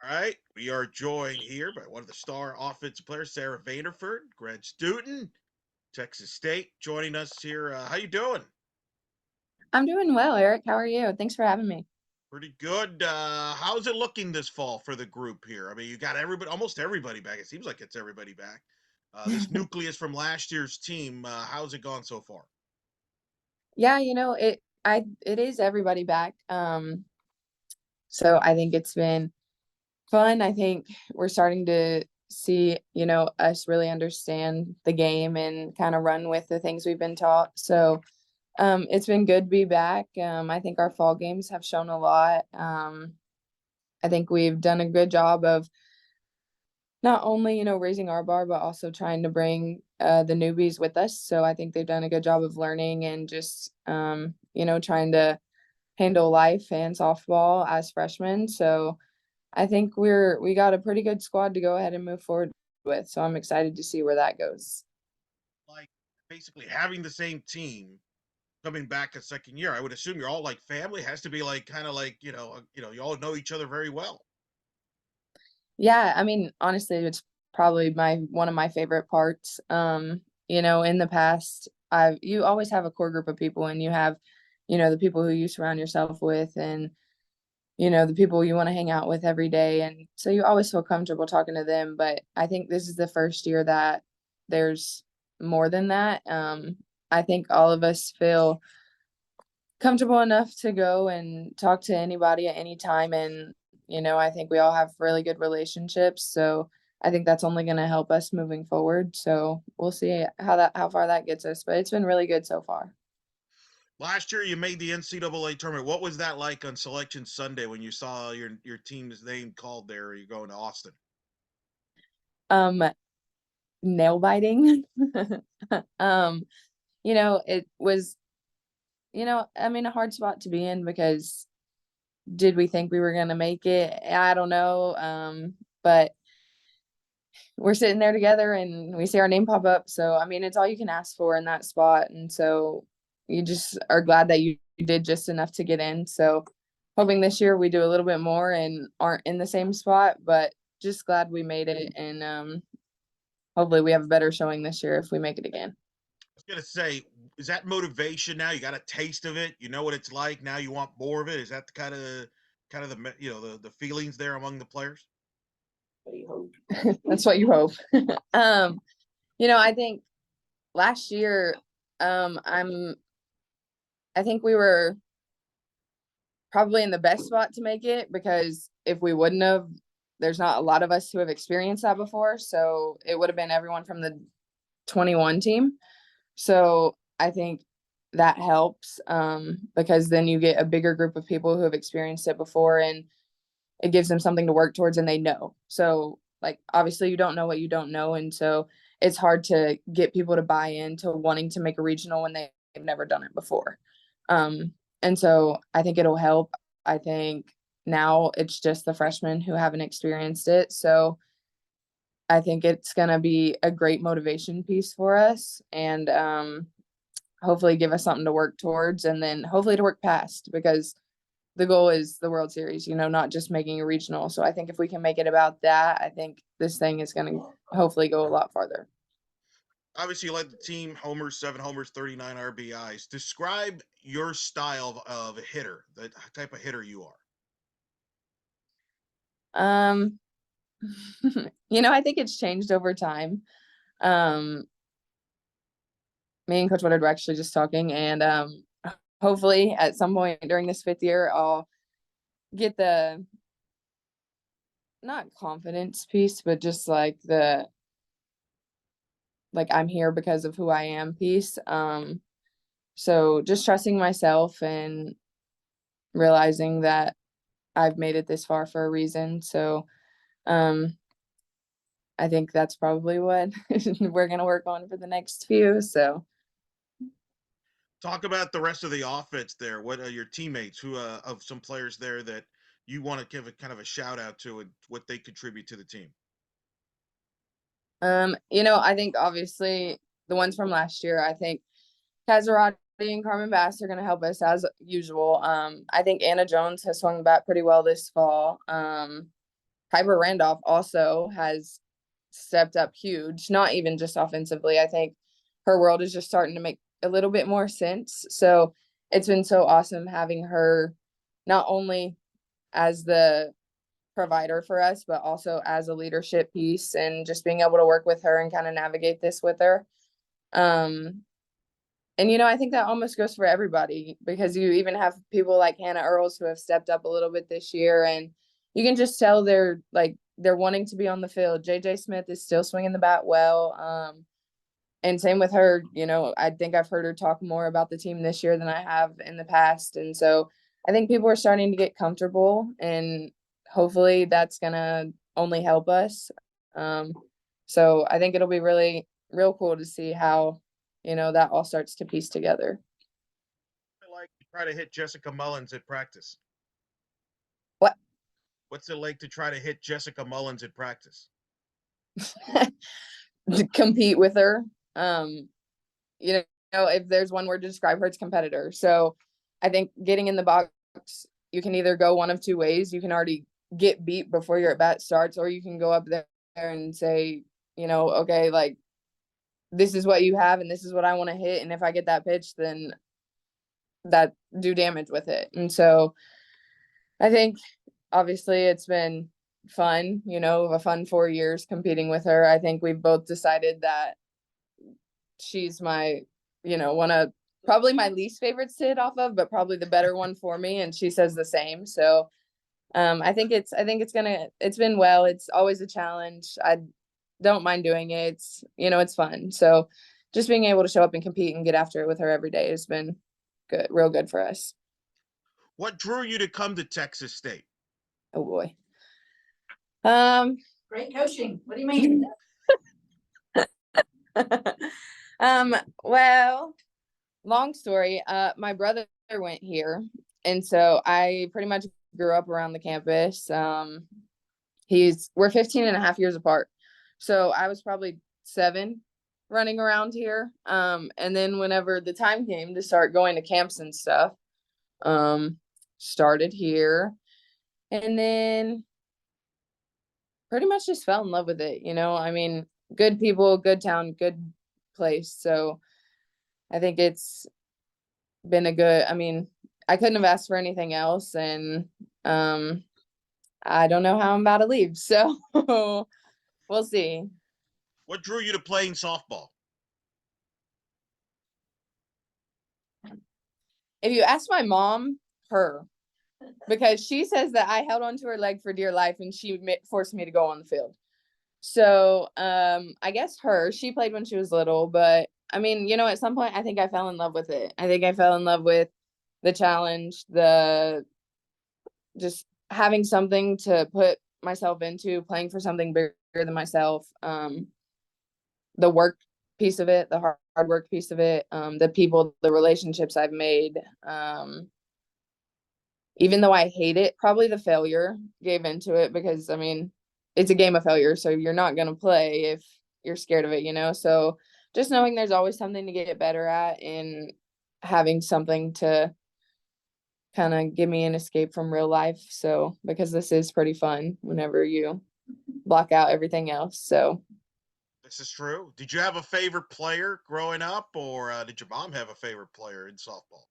All right, we are joined here by one of the star offensive players, Sara Vanderford, grad student, Texas State, joining us here. How you doing? I'm doing well, Eric. How are you? Thanks for having me. Pretty good. How's it looking this fall for the group here? I mean, you got everybody, almost everybody back. It seems like it's everybody back. This nucleus from last year's team. How's it gone so far? Yeah, it is everybody back. So I think it's been fun. I think we're starting to see, us really understand the game and kind of run with the things we've been taught. So it's been good to be back. I think our fall games have shown a lot. I think we've done a good job of not only, raising our bar, but also trying to bring the newbies with us. So I think they've done a good job of learning and just, trying to handle life and softball as freshmen. So I think we got a pretty good squad to go ahead and move forward with. So I'm excited to see where that goes. Like basically having the same team coming back a second year. I would assume you're all like family. Has to be like kind of like you all know each other very well. Yeah, I mean, honestly, it's probably my one of my favorite parts. In the past, you always have a core group of people and you have, the people who you surround yourself with and the people you want to hang out with every day. And so you always feel comfortable talking to them. But I think this is the first year that there's more than that. I think all of us feel comfortable enough to go and talk to anybody at any time. And, I think we all have really good relationships. So I think that's only going to help us moving forward. So we'll see how far that gets us. But it's been really good so far. Last year, you made the NCAA tournament. What was that like on Selection Sunday when you saw your team's name called there? You're going to Austin. Um, Nail biting. um, it was, I mean, a hard spot to be in because did we think we were going to make it? I don't know. But we're sitting there together and we see our name pop up. So, I mean, it's all you can ask for in that spot. And so you just are glad that you did just enough to get in. So, hoping this year we do a little bit more and aren't in the same spot, but just glad we made it. And hopefully we have a better showing this year if we make it again. I was gonna say, is that motivation now? You got a taste of it. You know what it's like. Now you want more of it. Is that the kind of the feelings there among the players? That's what you hope. um, I think last year, I think we were probably in the best spot to make it because if we wouldn't have, there's not a lot of us who have experienced that before. So it would have been everyone from the 21 team. So I think that helps because then you get a bigger group of people who have experienced it before and it gives them something to work towards and they know. So like obviously you don't know what you don't know. And so it's hard to get people to buy into wanting to make a regional when they've never done it before. Um, and so I think it'll help. I think now it's just the freshmen who haven't experienced it. So I think it's gonna be a great motivation piece for us and hopefully give us something to work towards and then hopefully to work past because the goal is the World Series, not just making a regional. So I think if we can make it about that, I think this thing is going to hopefully go a lot farther. Obviously, you led the team, homers, 7 homers, 39 RBIs. Describe your style of a hitter, the type of hitter you are. Um, I think it's changed over time. Um, Me and Coach Woodard were actually just talking, and hopefully at some point during this fifth year, I'll get the not confidence piece, but just like I'm here because of who I am piece. So just trusting myself and realizing that I've made it this far for a reason. So um I think that's probably what we're gonna work on for the next few. So Talk about the rest of the offense there. What are your teammates who of some players there that you want to give a kind of a shout out to and what they contribute to the team? I think obviously the ones from last year, I think Kazarati and Carmen Bass are gonna help us as usual. I think Anna Jones has swung the bat pretty well this fall. Piper Randolph also has stepped up huge, not even just offensively. I think her world is just starting to make a little bit more sense. So it's been so awesome having her not only as the provider for us, but also as a leadership piece and just being able to work with her and kind of navigate this with her. And I think that almost goes for everybody because you even have people like Hannah Earls who have stepped up a little bit this year, and you can just tell they're wanting to be on the field. JJ Smith is still swinging the bat well. And same with her, I think I've heard her talk more about the team this year than I have in the past. And so I think people are starting to get comfortable, and hopefully that's going to only help us. So I think it'll be really, real cool to see how, that all starts to piece together. I like to try to hit Jessica Mullins at practice. What? What's it like to try to hit Jessica Mullins at practice? To compete with her. If there's one word to describe her, it's competitor. So I think getting in the box, you can either go one of two ways. You can already get beat before your at bat starts, or you can go up there and say, okay, like, this is what you have and this is what I want to hit. And if I get that pitch, then that do damage with it. And so I think obviously it's been fun, a fun 4 years competing with her. I think we've both decided that she's my, one of probably my least favorites to hit off of, but probably the better one for me. And she says the same. So I think it's been well. It's always a challenge. I don't mind doing it. It's fun. So just being able to show up and compete and get after it with her every day has been good, real good for us. What drew you to come to Texas State? Oh boy. Great coaching. What do you mean? Well, long story. My brother went here, and so I pretty much grew up around the campus. We're 15 and a half years apart. So I was probably 7 running around here. And then whenever the time came to start going to camps and stuff, started here. And then pretty much just fell in love with it. I mean, good people, good town, good place. So I think it's been I couldn't have asked for anything else. And I don't know how I'm about to leave. So we'll see. What drew you to playing softball? If you ask my mom, her, because she says that I held onto her leg for dear life and she forced me to go on the field. So I guess she played when she was little, but I mean, at some point I think I fell in love with it. I think I fell in love with the challenge, just having something to put myself into, playing for something bigger than myself. The work piece of it, the hard work piece of it, the people, the relationships I've made. Even though I hate it, probably the failure gave into it because, I mean, it's a game of failure. So you're not going to play if you're scared of it, So just knowing there's always something to get better at and having something to kind of give me an escape from real life. So, because this is pretty fun whenever you block out everything else. So This is true. Did you have a favorite player growing up, or did your mom have a favorite player in softball?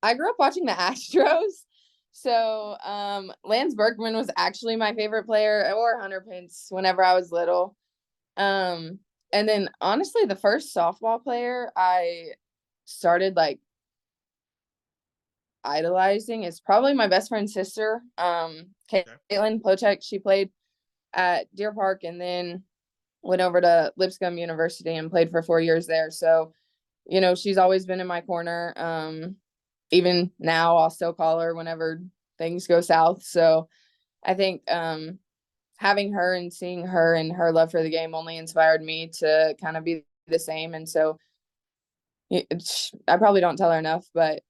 I grew up watching the Astros. So Lance Berkman was actually my favorite player, or Hunter Pence whenever I was little. And then honestly, the first softball player I started idolizing is probably my best friend's sister, Caitlin Plochek. She played at Deer Park and then went over to Lipscomb University and played for 4 years there. So, she's always been in my corner. Even now I'll still call her whenever things go south. So I think having her and seeing her and her love for the game only inspired me to kind of be the same. And so I probably don't tell her enough, but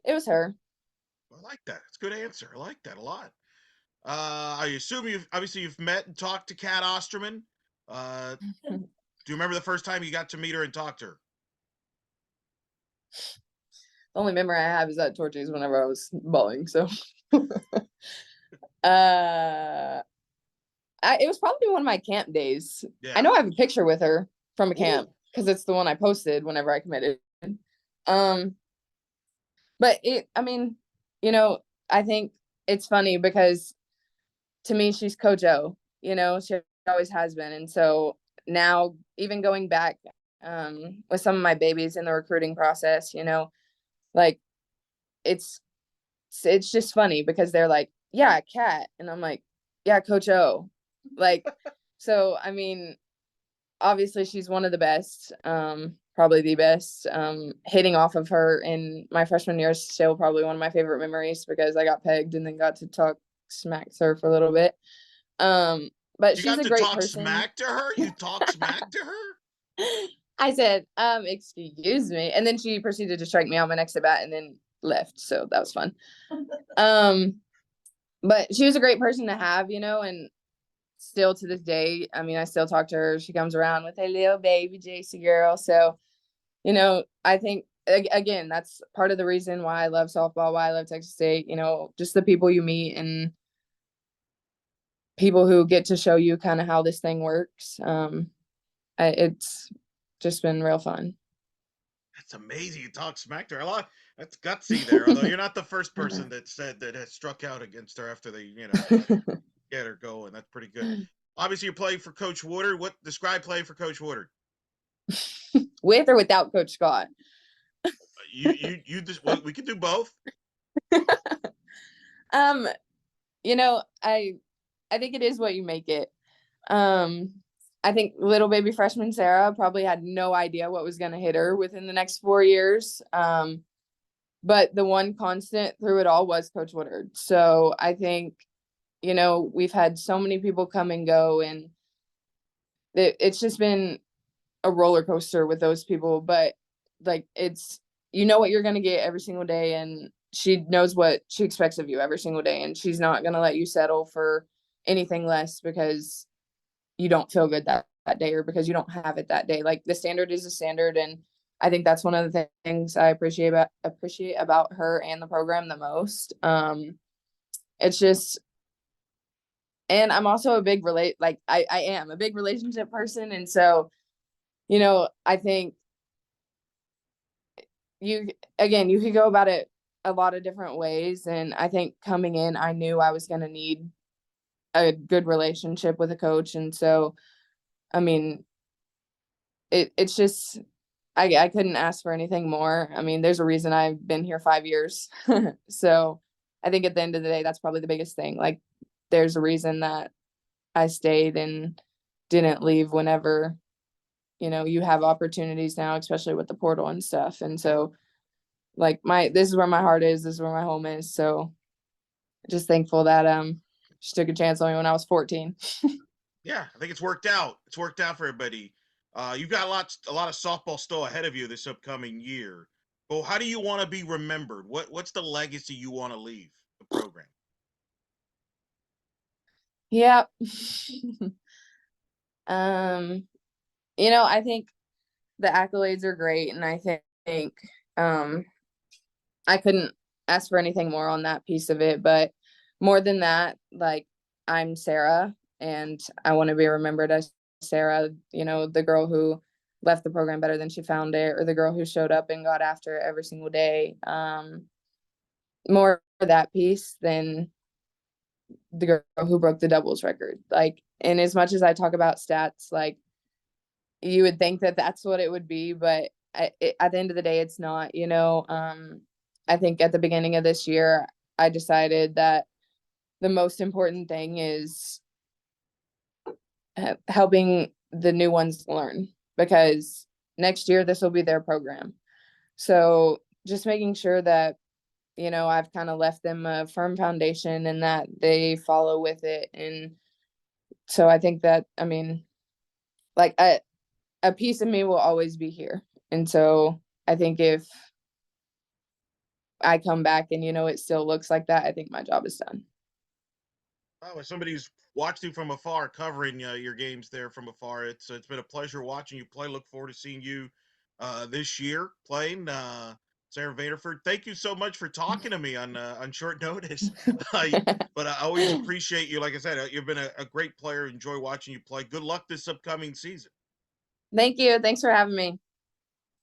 it was her. I like that. It's a good answer. I like that a lot. I assume you've met and talked to Kat Osterman. Do you remember the first time you got to meet her and talk to her? The only memory I have is at Torchy's whenever I was bowling. So, uh, it was probably one of my camp days. I Yeah. know I have a picture with her from a Ooh. camp because it's the one I posted whenever I committed. Um, but I mean, I think it's funny because to me, she's Coach O, she always has been. And so now, even going back with some of my babies in the recruiting process, like it's it's just funny because they're like, yeah, Cat. And I'm like, yeah, Coach O. Like, so, I mean, obviously she's one of the best, probably the best. Hitting off of her in my freshman year is still probably one of my favorite memories because I got pegged and then got to talk smack to her for a little bit. But You she's got a to great talk person. smack to her? You talk smack to her? I said, excuse me. And then she proceeded to strike me out my next at bat and then left. So that was fun. Um, but she was a great person to have, and still to this day, I mean, I still talk to her. She comes around with a little baby JC girl. So, I think again, that's part of the reason why I love softball, why I love Texas State, just the people you meet and people who get to show you kind of how this thing works. It's just been real fun. That's amazing. You talk smack to her. That's gutsy there. Although you're not the first person that said that has struck out against her after they, get her going. That's pretty good. Obviously, you're playing for Coach Woodard. What describe playing for Coach Woodard? With or without Coach Scott? You just we can do both. um, I think it is what you make it. Um, I think little baby freshman Sarah probably had no idea what was going to hit her within the next 4 years. But the one constant through it all was Coach Woodard. So I think, we've had so many people come and go, and it's just been a roller coaster with those people. But like, it's, what you're going to get every single day. And she knows what she expects of you every single day. And she's not going to let you settle for anything less because you don't feel good that day or because you don't have it that day. Like, the standard is a standard. And I think that's one of the things I appreciate about her and the program the most. It's just, and I'm also a big I am a big relationship person. And so, I think you could go about it a lot of different ways. And I think coming in, I knew I was going to need a good relationship with a coach. And so, I mean, it's just, I couldn't ask for anything more. I mean, there's a reason I've been here 5 years. So I think at the end of the day, that's probably the biggest thing. Like, there's a reason that I stayed and didn't leave whenever, you have opportunities now, especially with the portal and stuff. And so, like, this is where my heart is, this is where my home is. So just thankful that she took a chance on me when I was 14. Yeah, I think it's worked out. It's worked out for everybody. You've got a lot of softball still ahead of you this upcoming year. But how do you want to be remembered? What's the legacy you want to leave the program? Yeah. um, I think the accolades are great, and I think um I couldn't ask for anything more on that piece of it. But more than that, like, I'm Sarah, and I want to be remembered as Sarah, the girl who left the program better than she found it, or the girl who showed up and got after it every single day. More that piece than the girl who broke the doubles record. Like, and as much as I talk about stats, like, you would think that that's what it would be, but at the end of the day, it's not. I think at the beginning of this year, I decided that the most important thing is helping the new ones learn, because next year this will be their program. So just making sure that, I've kind of left them a firm foundation and that they follow with it. And so I think that, I mean, like, a piece of me will always be here. And so I think if I come back and, it still looks like that, I think my job is done. Oh, as somebody who's watched you from afar, covering your games there from afar, it's been a pleasure watching you play. Look forward to seeing you this year playing. Sarah Vanderford, thank you so much for talking to me on short notice. I, but I always appreciate you. Like I said, you've been a great player. Enjoy watching you play. Good luck this upcoming season. Thank you. Thanks for having me.